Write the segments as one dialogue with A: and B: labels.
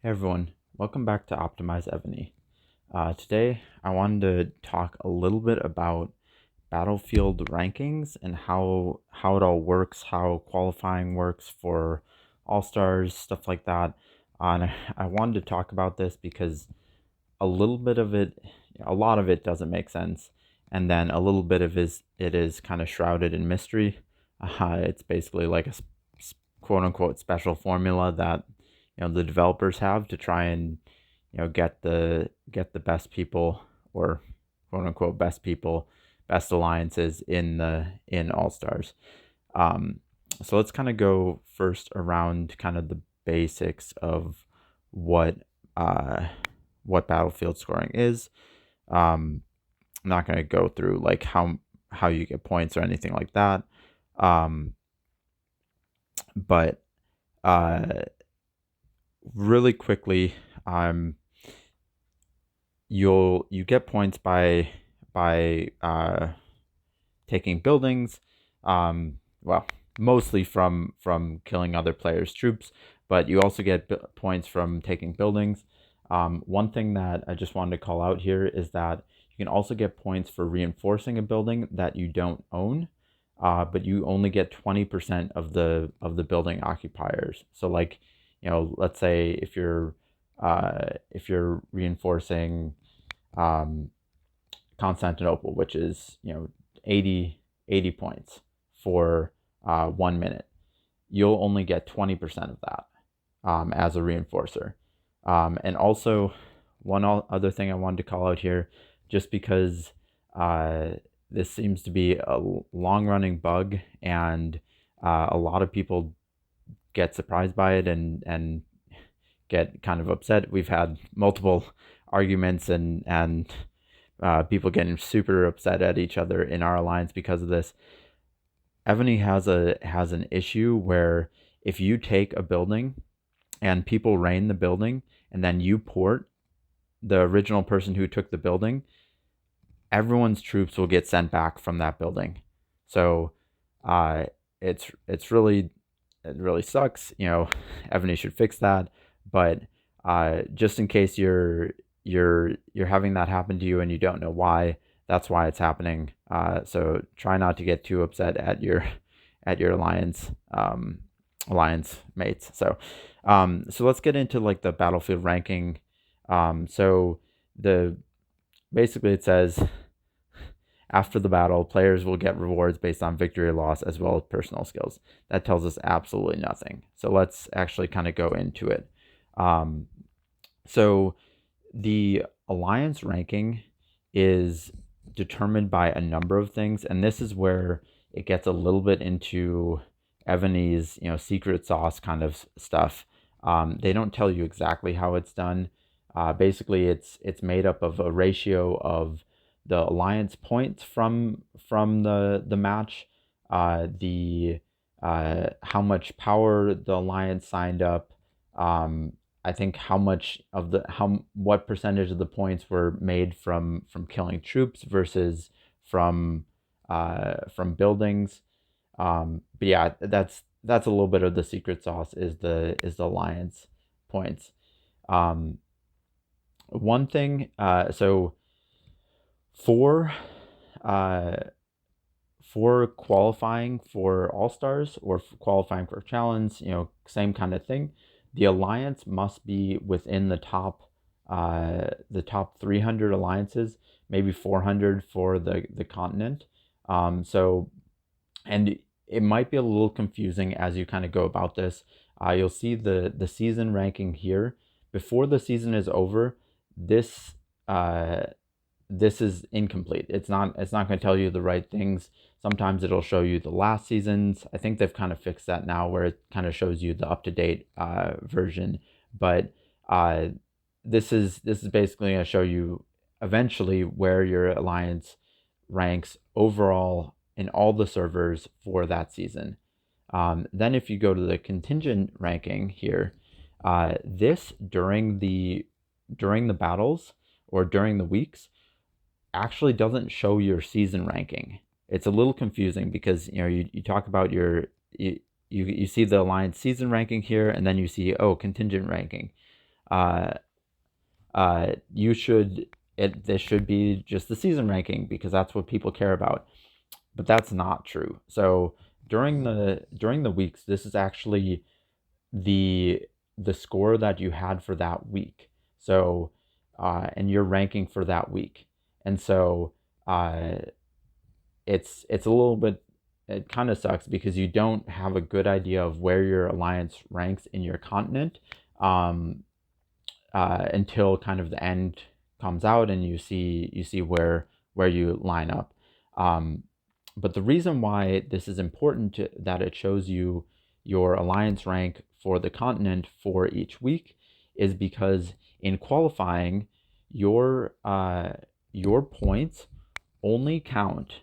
A: Hey everyone, welcome back to Optimize Evony. Today I wanted to talk a little bit about Battlefield rankings and how it all works, how qualifying works for All Stars, stuff like that. And I wanted to talk about this because a little bit of it, a lot of it doesn't make sense, and then a little bit of it is kind of shrouded in mystery. It's basically like a quote unquote special formula that the developers have to try and get the best people, or quote unquote best people, best alliances in All Stars. Um, so let's kind of go first around kind of the basics of what uh, what battlefield scoring is. I'm not going to go through like how you get points or anything like that. Um, but uh, really quickly, um, you get points by taking buildings. Well, mostly from killing other players' troops, but you also get points from taking buildings. One thing that I just wanted to call out here is that you can also get points for reinforcing a building that you don't own, but you only get 20% of the building occupiers. So like, let's say if you're reinforcing um, Constantinople, which is 80 points for 1 minute, you'll only get 20% of that as a reinforcer. And also, one other thing I wanted to call out here, just because uh, this seems to be a long running bug, and a lot of people get surprised by it and get kind of upset. We've had multiple arguments and people getting super upset at each other in our alliance because of this. Evony has an issue where if you take a building and people rain the building and then you port the original person who took the building, everyone's troops will get sent back from that building. So uh, it's really, it really sucks. Evony should fix that. But just in case you're having that happen to you and you don't know why, that's why it's happening. So try not to get too upset at your alliance mates. So let's get into like the battlefield ranking. So the basically it says after the battle, players will get rewards based on victory or loss as well as personal skills. That tells us absolutely nothing. So let's actually kind of go into it. Um, so the alliance ranking is determined by a number of things, and this is where it gets a little bit into Evany's, secret sauce kind of stuff. They don't tell you exactly how it's done. Basically, it's made up of a ratio of the alliance points from the match, the how much power the alliance signed up. I think how much of what percentage of the points were made from killing troops versus from buildings. But yeah, that's a little bit of the secret sauce is the alliance points. Um, One thing, so for uh, for qualifying for All Stars or qualifying for challenge, same kind of thing. The alliance must be within the top 300 alliances, maybe 400 for the continent. So, and it might be a little confusing as you kind of go about this. You'll see the season ranking here. Before the season is over, this uh, this is incomplete. It's not going to tell you the right things. Sometimes it'll show you the last seasons. I think they've kind of fixed that now, where it kind of shows you the up to date version. But uh, this is basically going to show you eventually where your alliance ranks overall in all the servers for that season. Then if you go to the contingent ranking here, this during the battles or during the weeks actually doesn't show your season ranking. It's a little confusing because you talk about you see the alliance season ranking here, and then you see contingent ranking. uh, you should this should be just the season ranking because that's what people care about. But that's not true. So during the weeks, this is actually the the score that you had for that week. So and you're ranking for that week. And so uh, it's a little bit, it kind of sucks because you don't have a good idea of where your alliance ranks in your continent um, until kind of the end comes out and you see where you line up. Um, but the reason why this is important that it shows you your alliance rank for the continent for each week is because in qualifying, your points only count,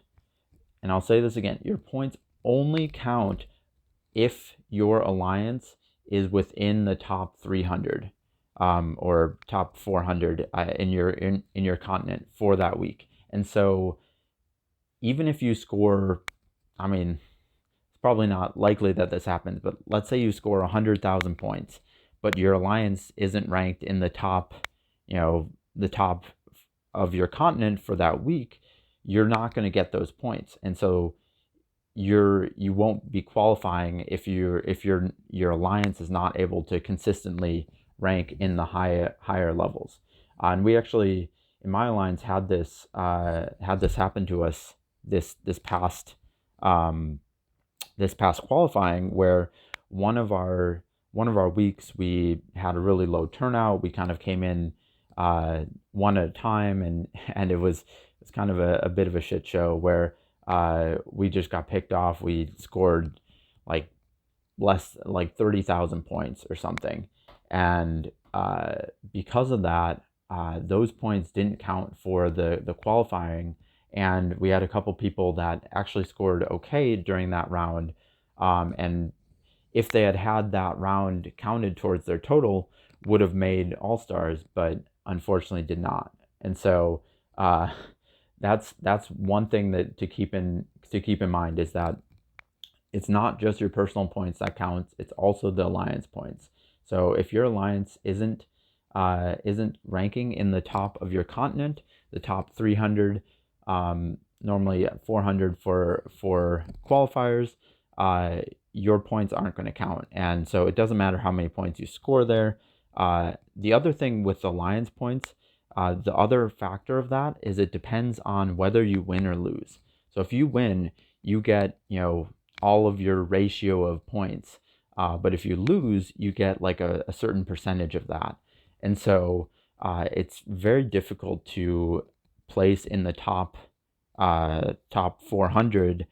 A: and I'll say this again, your points only count if your alliance is within the top 300 or top 400 in your continent for that week. And so even if you score, I mean, it's probably not likely that this happens, but let's say you score 100,000 points, but your alliance isn't ranked in the top, the top of your continent for that week, you're not going to get those points. And so you won't be qualifying if your alliance is not able to consistently rank in the higher levels. And we actually in my alliance had this happen to us this past qualifying, where one of our weeks we had a really low turnout. We kind of came in one at a time, and it's kind of a bit of a shit show where we just got picked off. We scored like less, like 30,000 points or something, and because of that, those points didn't count for the qualifying. And we had a couple people that actually scored okay during that round, and if they had that round counted towards their total, would have made All Stars, but unfortunately did not. And so that's one thing that to keep in mind is that it's not just your personal points that counts; it's also the alliance points. So if your alliance isn't ranking in the top of your continent, the top 300, normally 400 for qualifiers, your points aren't going to count, and so it doesn't matter how many points you score there. The other thing with alliance points, the other factor of that is it depends on whether you win or lose. So if you win, you get all of your ratio of points, but if you lose, you get like a certain percentage of that. And so it's very difficult to place in the top 400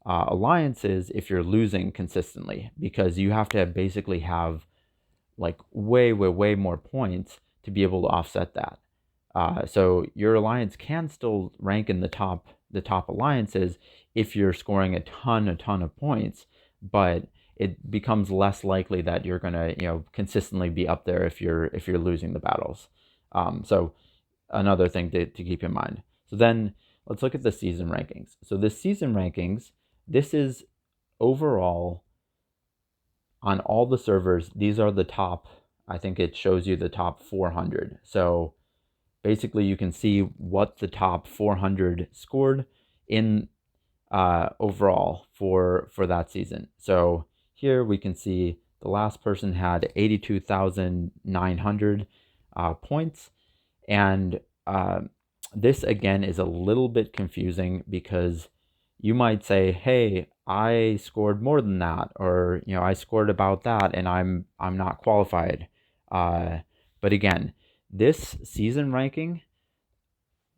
A: alliances if you're losing consistently, because you have to basically have like way more points to be able to offset that. So your alliance can still rank in the top alliances if you're scoring a ton of points, but it becomes less likely that you're gonna consistently be up there if you're losing the battles. So another thing to keep in mind. So then let's look at the season rankings. So the season rankings, this is overall on all the servers. These are the top, I think it shows you the top 400. So basically you can see what the top 400 scored in overall for that season. So here we can see the last person had 82,900 points, and this again is a little bit confusing because you might say, hey, I scored more than that, or I scored about that and I'm not qualified. But again, this season ranking,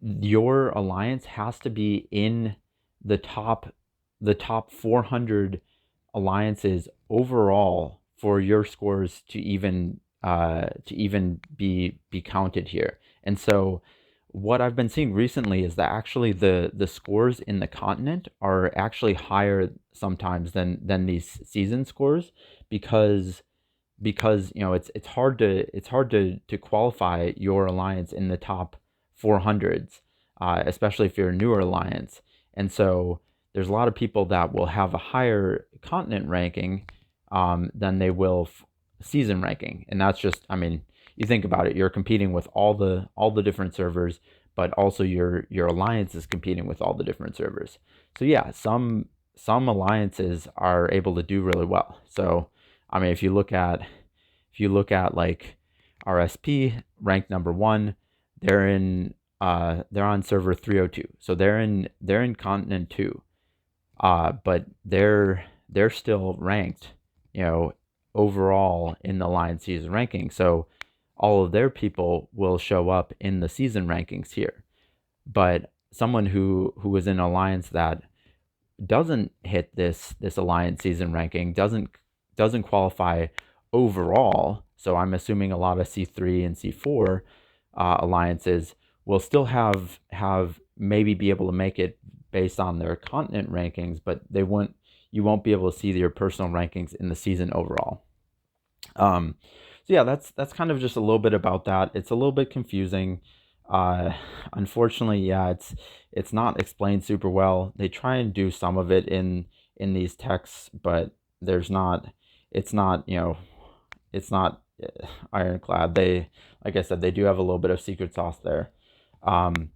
A: your alliance has to be in the top 400 alliances overall for your scores to even be counted here. And so what I've been seeing recently is that actually the scores in the continent are actually higher sometimes than these season scores, because it's hard to qualify your alliance in the top 400s, especially if you're a newer alliance. And so there's a lot of people that will have a higher continent ranking than they will season ranking, and that's just, I mean, you think about it, you're competing with all the different servers, but also your alliance is competing with all the different servers. So yeah, some alliances are able to do really well. So I mean, if you look at like RSP ranked #1, they're on server 302. So they're in continent 2. But they're still ranked, you know, overall in the Lions season ranking. So all of their people will show up in the season rankings here. But someone who is in alliance that doesn't hit this alliance season ranking, doesn't qualify overall. So I'm assuming a lot of C3 and C4 alliances will still have maybe be able to make it based on their continent rankings, but you won't be able to see your personal rankings in the season overall. So yeah, that's kind of just a little bit about that. It's a little bit confusing. Uh, Unfortunately, yeah, it's not explained super well. They try and do some of it in these texts, but there's not. It's not, it's not ironclad. They, like I said, they do have a little bit of secret sauce there. Um,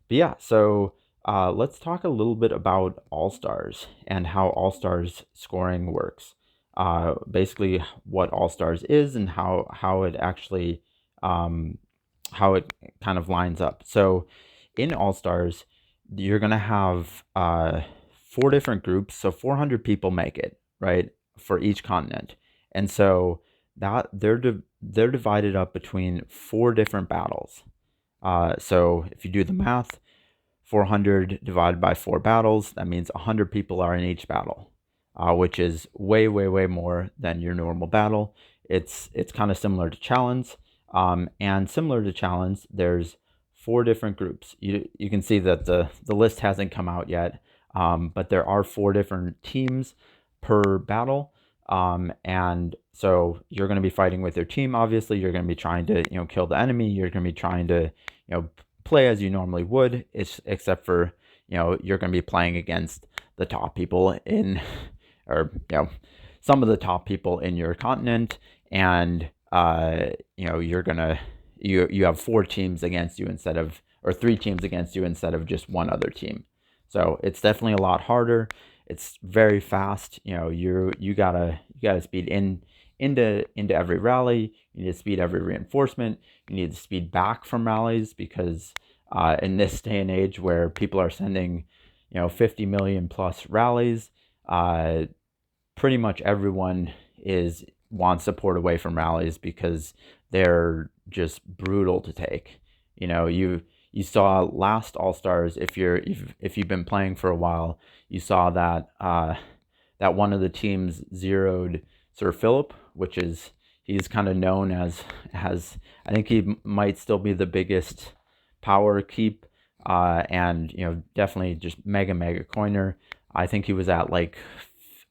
A: but yeah, so let's talk a little bit about All Stars and how All Stars scoring works. Basically, what All Stars is and how it actually um, how it kind of lines up. So in All Stars, you're gonna have 4 different groups, so 400 people make it, right, for each continent, and so that they're divided up between 4 different battles. So if you do the math, 400 divided by 4 battles, that means 100 people are in each battle, which is way, way, way more than your normal battle. It's kind of similar to challenge, and similar to challenge, there's 4 different groups. You can see that the list hasn't come out yet, but there are 4 different teams per battle. And so you're going to be fighting with your team. Obviously, you're going to be trying to kill the enemy. You're going to be trying to play as you normally would, except for you're going to be playing against the top people in, or some of the top people in your continent, and you're gonna you have 4 teams against you instead of, or 3 teams against you instead of just one other team. So it's definitely a lot harder. It's very fast. You gotta speed into every rally. You need to speed every reinforcement. You need to speed back from rallies, because in this day and age where people are sending 50 million plus rallies, pretty much everyone wants support away from rallies because they're just brutal to take. You saw last All Stars, if you've been playing for a while, you saw that that one of the teams zeroed Sir Philip, which is, he's kind of known as I think he might still be the biggest power keep, and definitely just mega coiner. I think he was at like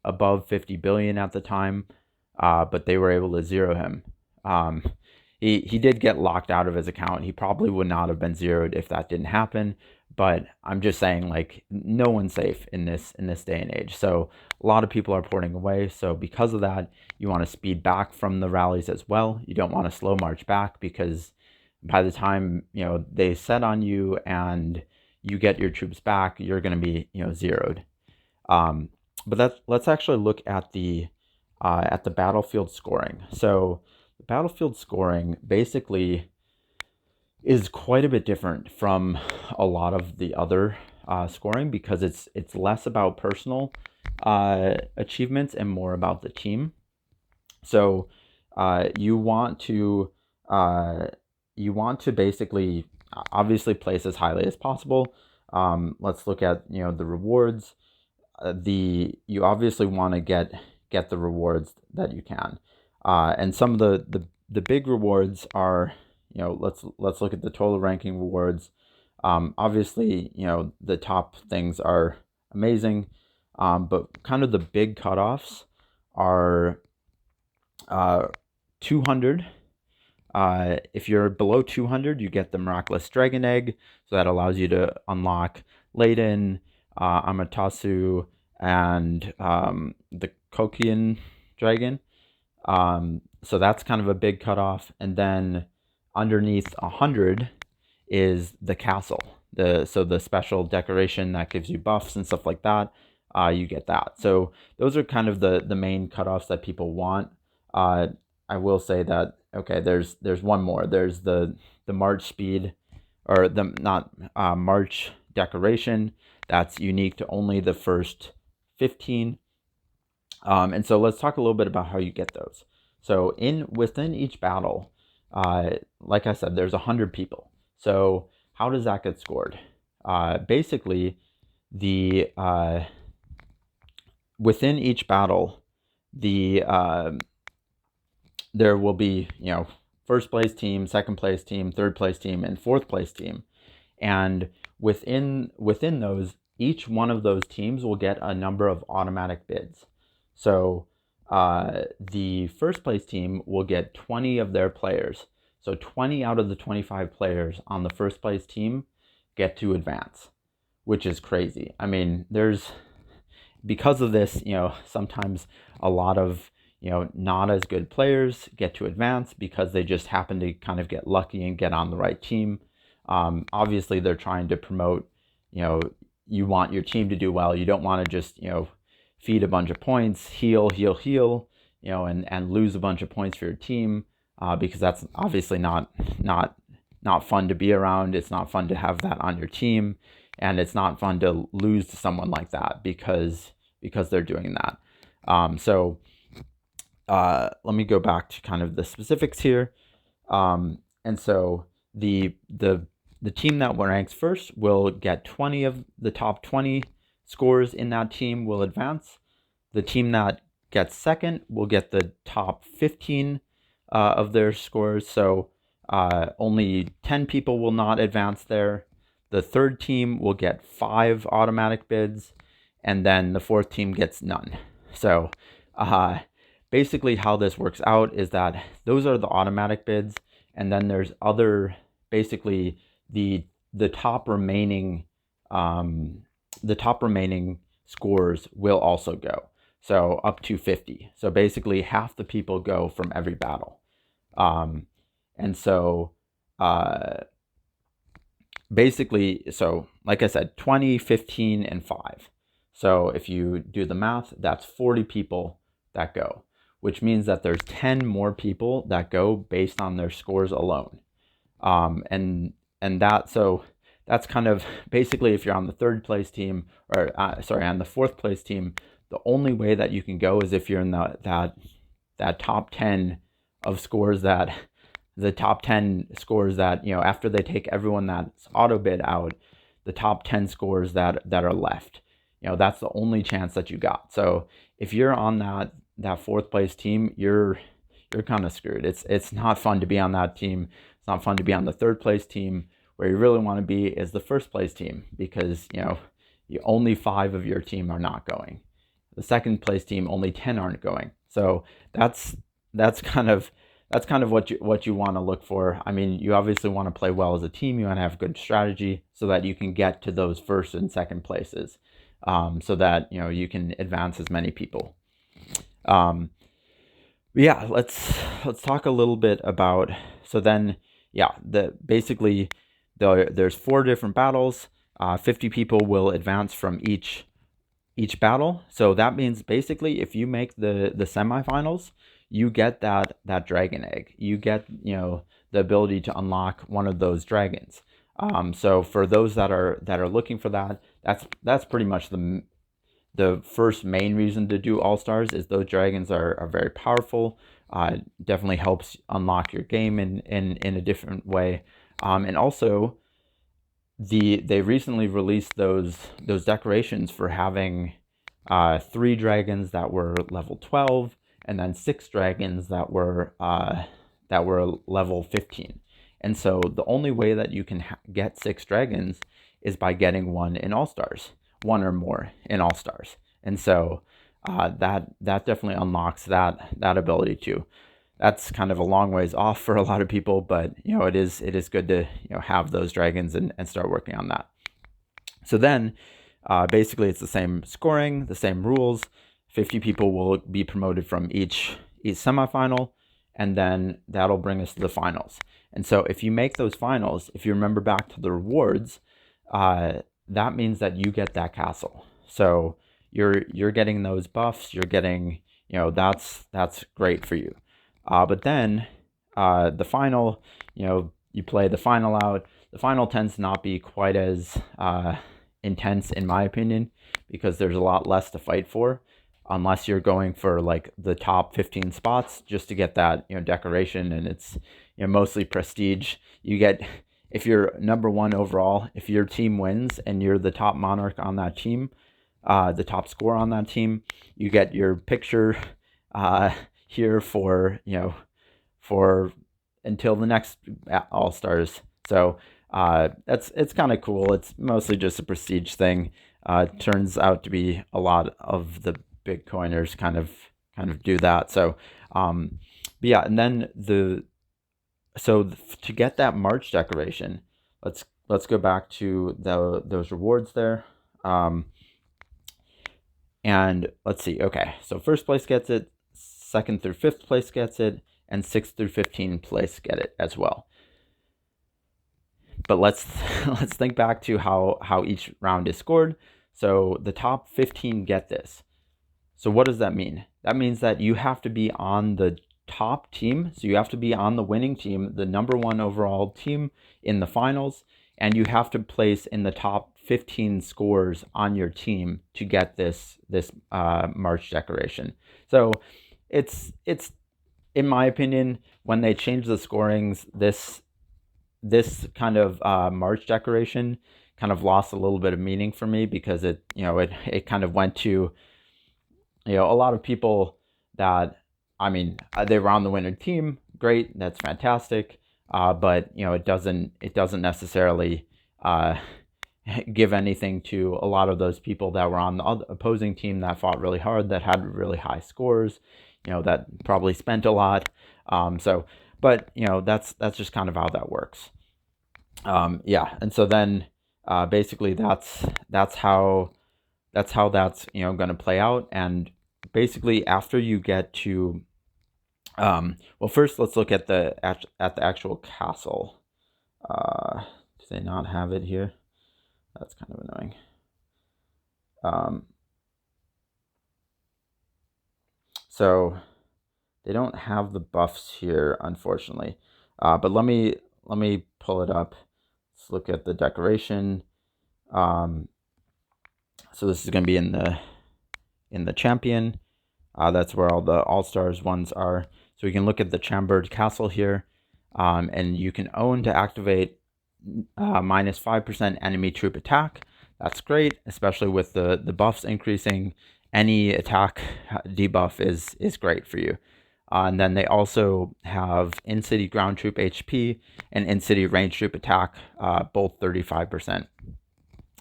A: above 50 billion at the time, but they were able to zero him. He did get locked out of his account. He probably would not have been zeroed if that didn't happen. But I'm just saying, like, no one's safe in this day and age. So a lot of people are porting away. So because of that, you want to speed back from the rallies as well. You don't want to slow march back, because by the time they set on you and you get your troops back, you're going to be zeroed. But let's actually look at the battlefield scoring. So the battlefield scoring basically is quite a bit different from a lot of the other scoring, because it's less about personal achievements and more about the team. So you want to basically obviously place as highly as possible. Let's look at the rewards. You obviously want to get the rewards that you can, and some of the big rewards are, let's look at the total ranking rewards. Obviously, the top things are amazing, but kind of the big cutoffs are 200. If you're below 200, you get the miraculous dragon egg, so that allows you to unlock Layden, Amaterasu, and the Kokian dragon. So that's kind of a big cutoff. And then underneath 100 is the castle. So the special decoration that gives you buffs and stuff like that, you get that. So those are kind of the main cutoffs that people want. I will say that, okay, there's one more. There's the march speed, or the not march decoration that's unique to only the first 15. And so let's talk a little bit about how you get those. So within each battle, like I said, there's 100 people. So how does that get scored? Basically, within each battle, there will be, first place team, second place team, third place team, and fourth place team. And within those, each one of those teams will get a number of automatic bids. So the first place team will get 20 of their players. So 20 out of the 25 players on the first place team get to advance, which is crazy. I mean, because of this, sometimes a lot of, not as good players get to advance because they just happen to kind of get lucky and get on the right team. Obviously, they're trying to promote, you want your team to do well. You don't want to just, feed a bunch of points, heal, and lose a bunch of points for your team, because that's obviously not fun to be around. It's not fun to have that on your team, and it's not fun to lose to someone like that because they're doing that. So let me go back to kind of the specifics here. And so the team that ranks first will get 20 of the top 20 scores in that team will advance. The team that gets second will get the top 15 of their scores. So only 10 people will not advance there. The third team will get 5 automatic bids, and then the fourth team gets none. So basically how this works out is that those are the automatic bids, and then there's basically the top remaining scores will also go. So up to 50. So basically half the people go from every battle. And so basically, so like I said, 20, 15, and 5. So if you do the math, that's 40 people that go, which means that there's 10 more people that go based on their scores alone. And that's kind of basically, if you're on the third place team, or on the fourth place team, the only way that you can go is if you're in that top 10 of scores, the top 10 scores that, after they take everyone that's auto bid out, the top 10 scores that are left, that's the only chance that you got. So if you're on that fourth place team, you're kind of screwed. It's not fun to be on that team. It's not fun to be on the third place team. Where you really want to be is the first place team, because only 5 of your team are not going. The second place team, only 10 aren't going. So that's kind of what you want to look for. I mean, you obviously want to play well as a team. You want to have good strategy so that you can get to those first and second places, so that you can advance as many people. Yeah, let's talk a little bit about. So then, basically. There's 4 different battles. 50 people will advance from each battle. So that means basically, if you make the semifinals, you get that dragon egg. You get the ability to unlock one of those dragons. So for those that are looking for that, that's pretty much the first main reason to do All Stars, is those dragons are very powerful. Definitely helps unlock your game in a different way. And also, they recently released those decorations for having 3 dragons that were level 12, and then 6 dragons that were level 15. And so the only way that you can get 6 dragons is by getting one in All Stars, 1 or more in All Stars. And so that definitely unlocks that ability too. That's kind of a long ways off for a lot of people, but it is good to have those dragons and start working on that. So then basically it's the same scoring, the same rules. 50 people will be promoted from each semifinal, and then that'll bring us to the finals. And so if you make those finals, if you remember back to the rewards, that means that you get that castle. So you're getting those buffs. You're getting, that's great for you. But then the final, you play the final out. The final tends to not be quite as intense, in my opinion, because there's a lot less to fight for, unless you're going for like the top 15 spots just to get that decoration, and it's mostly prestige. You get, if you're number one overall, if your team wins and you're the top monarch on that team, the top score on that team, you get your picture here for for until the next All-Stars. So it's kind of cool. It's mostly just a prestige thing. Turns out to be a lot of the Bitcoiners kind of do that. So but yeah, and then to get that March decoration, let's go back to those rewards there. And let's see. Okay, so first place gets it, second through fifth place gets it, and 6th through 15th place get it as well. But let's think back to how each round is scored. So the top 15 get this. So what does that mean? That means that you have to be on the top team. So you have to be on the winning team, the number one overall team in the finals, and you have to place in the top 15 scores on your team to get this March decoration. So it's in my opinion, when they changed the scorings, this kind of March decoration kind of lost a little bit of meaning for me, because it kind of went to a lot of people that, I mean, they were on the winning team. Great, that's fantastic. But it doesn't necessarily give anything to a lot of those people that were on the opposing team that fought really hard, that had really high scores, that probably spent a lot. But that's just kind of how that works. Yeah, and so then basically that's how that's going to play out. And basically after you get to well, first let's look at the actual castle. Do they not have it here? That's kind of annoying. So they don't have the buffs here, unfortunately. But let me pull it up. Let's look at the decoration. So this is going to be in the champion. That's where all the All-Stars ones are. So we can look at the chambered castle here, and you can own to activate minus 5% enemy troop attack. That's great, especially with the buffs increasing. Any attack debuff is great for you. And then they also have in-city ground troop HP and in-city range troop attack, both 35%.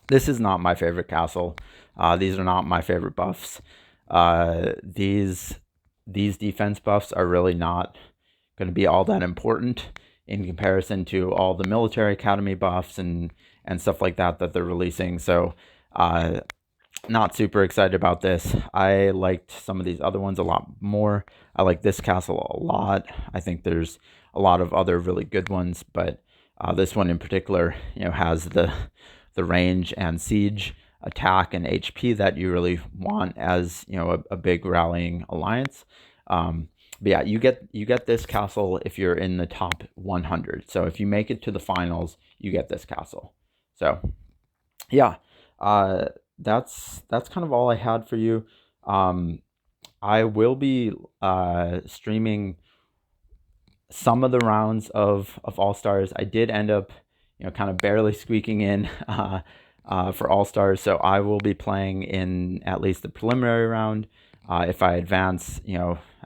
A: This is not my favorite castle. These are not my favorite buffs. These defense buffs are really not going to be all that important in comparison to all the military academy buffs and stuff like that they're releasing. So not super excited about this. I liked some of these other ones a lot more. I like this castle a lot. I think there's a lot of other really good ones, but this one in particular, has the range and siege attack and HP that you really want as a big rallying alliance. But yeah, you get this castle if you're in the top 100. So if you make it to the finals, you get this castle. So yeah, that's kind of all I had for you. I will be streaming some of the rounds of All-Stars. I did end up kind of barely squeaking in for All-Stars, so I will be playing in at least the preliminary round. If I advance,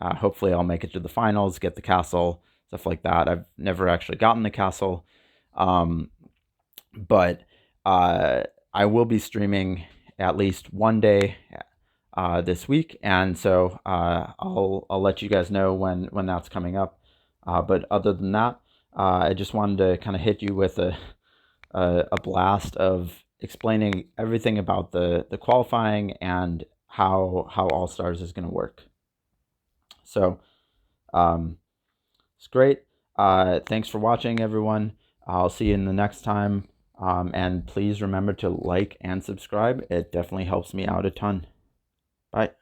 A: hopefully I'll make it to the finals, get the castle, stuff like that. I've never actually gotten the castle, but I will be streaming at least one day this week, and so I'll let you guys know when that's coming up. But other than that, I just wanted to kind of hit you with a blast of explaining everything about the qualifying and how All-Stars is going to work. So it's great. Thanks for watching, everyone. I'll see you in the next time. And please remember to like and subscribe. It definitely helps me out a ton. Bye.